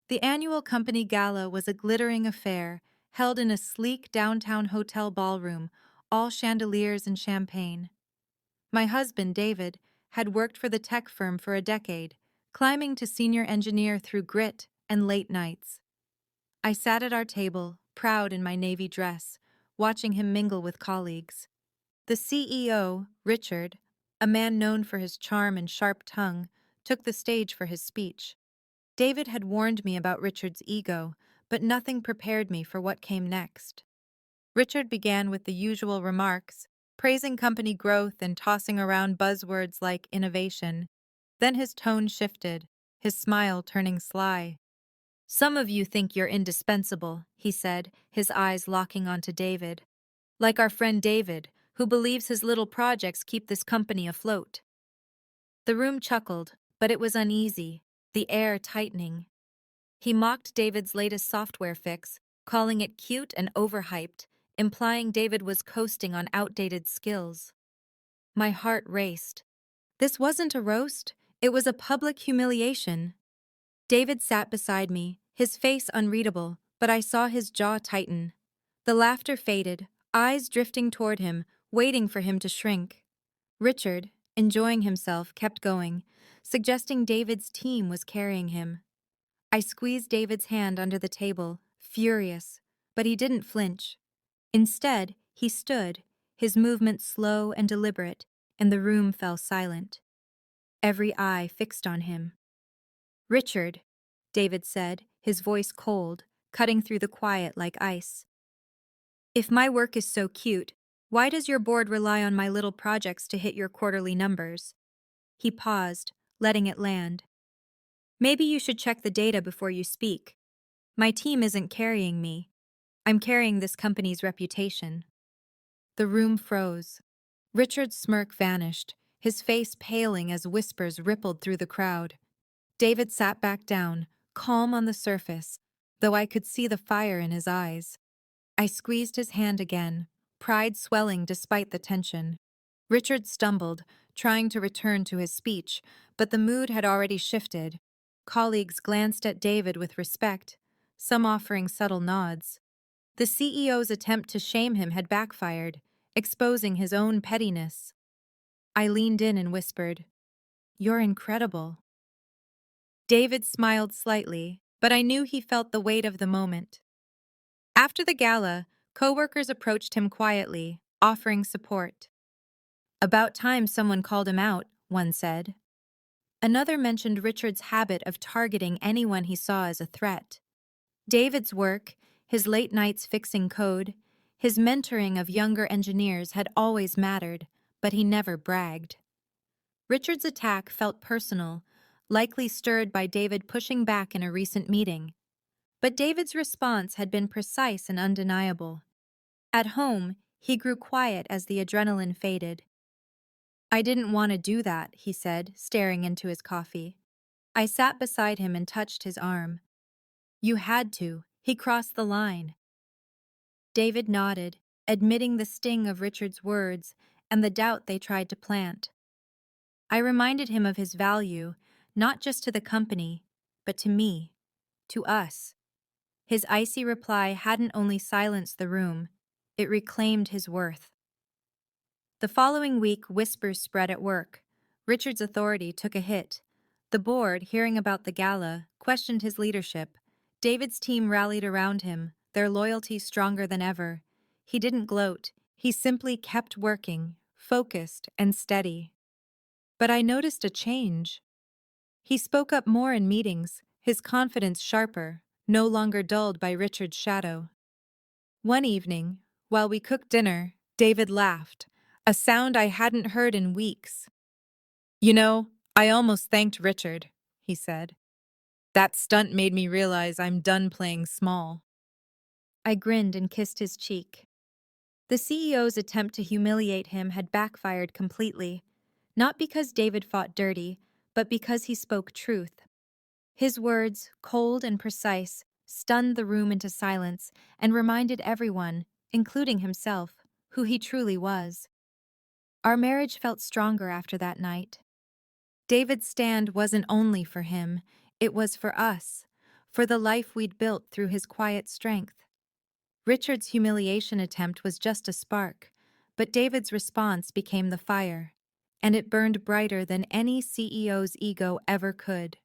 The annual company gala was a glittering affair held in a sleek downtown hotel ballroom, all chandeliers and champagne. My husband, David, had worked for the tech firm for a decade, climbing to senior engineer through grit and late nights. I sat at our table, proud in my navy dress, watching him mingle with colleagues. The CEO, Richard, a man known for his charm and sharp tongue, took the stage for his speech. David had warned me about Richard's ego, but nothing prepared me for what came next. Richard began with the usual remarks, praising company growth and tossing around buzzwords like innovation. Then his tone shifted, his smile turning sly. "Some of you think you're indispensable," he said, his eyes locking onto David. "Like our friend David, who believes his little projects keep this company afloat." The room chuckled, but it was uneasy, the air tightening. He mocked David's latest software fix, calling it cute and overhyped, implying David was coasting on outdated skills. My heart raced. This wasn't a roast, it was a public humiliation. David sat beside me, his face unreadable, but I saw his jaw tighten. The laughter faded, eyes drifting toward him, waiting for him to shrink. Richard, enjoying himself, kept going, suggesting David's team was carrying him. I squeezed David's hand under the table, furious, but he didn't flinch. Instead, he stood, his movements slow and deliberate, and the room fell silent. Every eye fixed on him. "Richard," David said, his voice cold, cutting through the quiet like ice. "If my work is so cute, why does your board rely on my little projects to hit your quarterly numbers?" He paused, letting it land. "Maybe you should check the data before you speak. My team isn't carrying me. I'm carrying this company's reputation." The room froze. Richard's smirk vanished, his face paling as whispers rippled through the crowd. David sat back down, calm on the surface, though I could see the fire in his eyes. I squeezed his hand again, pride swelling despite the tension. Richard stumbled, trying to return to his speech, but the mood had already shifted. Colleagues glanced at David with respect, some offering subtle nods. The CEO's attempt to shame him had backfired, exposing his own pettiness. I leaned in and whispered, "You're incredible." David smiled slightly, but I knew he felt the weight of the moment. After the gala, coworkers approached him quietly, offering support. "About time someone called him out," one said. Another mentioned Richard's habit of targeting anyone he saw as a threat. David's work, his late nights fixing code, his mentoring of younger engineers had always mattered, but he never bragged. Richard's attack felt personal, likely stirred by David pushing back in a recent meeting. But David's response had been precise and undeniable. At home, he grew quiet as the adrenaline faded. "I didn't want to do that," he said, staring into his coffee. I sat beside him and touched his arm. "You had to. He crossed the line." David nodded, admitting the sting of Richard's words and the doubt they tried to plant. I reminded him of his value, not just to the company, but to me, to us. His icy reply hadn't only silenced the room, it reclaimed his worth. The following week, whispers spread at work. Richard's authority took a hit. The board, hearing about the gala, questioned his leadership. David's team rallied around him, their loyalty stronger than ever. He didn't gloat, he simply kept working, focused and steady. But I noticed a change. He spoke up more in meetings, his confidence sharper, no longer dulled by Richard's shadow. One evening, while we cooked dinner, David laughed, a sound I hadn't heard in weeks. "You know, I almost thanked Richard," he said. "That stunt made me realize I'm done playing small." I grinned and kissed his cheek. The CEO's attempt to humiliate him had backfired completely, not because David fought dirty, but because he spoke truth. His words, cold and precise, stunned the room into silence and reminded everyone, including himself, who he truly was. Our marriage felt stronger after that night. David's stand wasn't only for him, it was for us, for the life we'd built through his quiet strength. Richard's humiliation attempt was just a spark, but David's response became the fire, and it burned brighter than any CEO's ego ever could.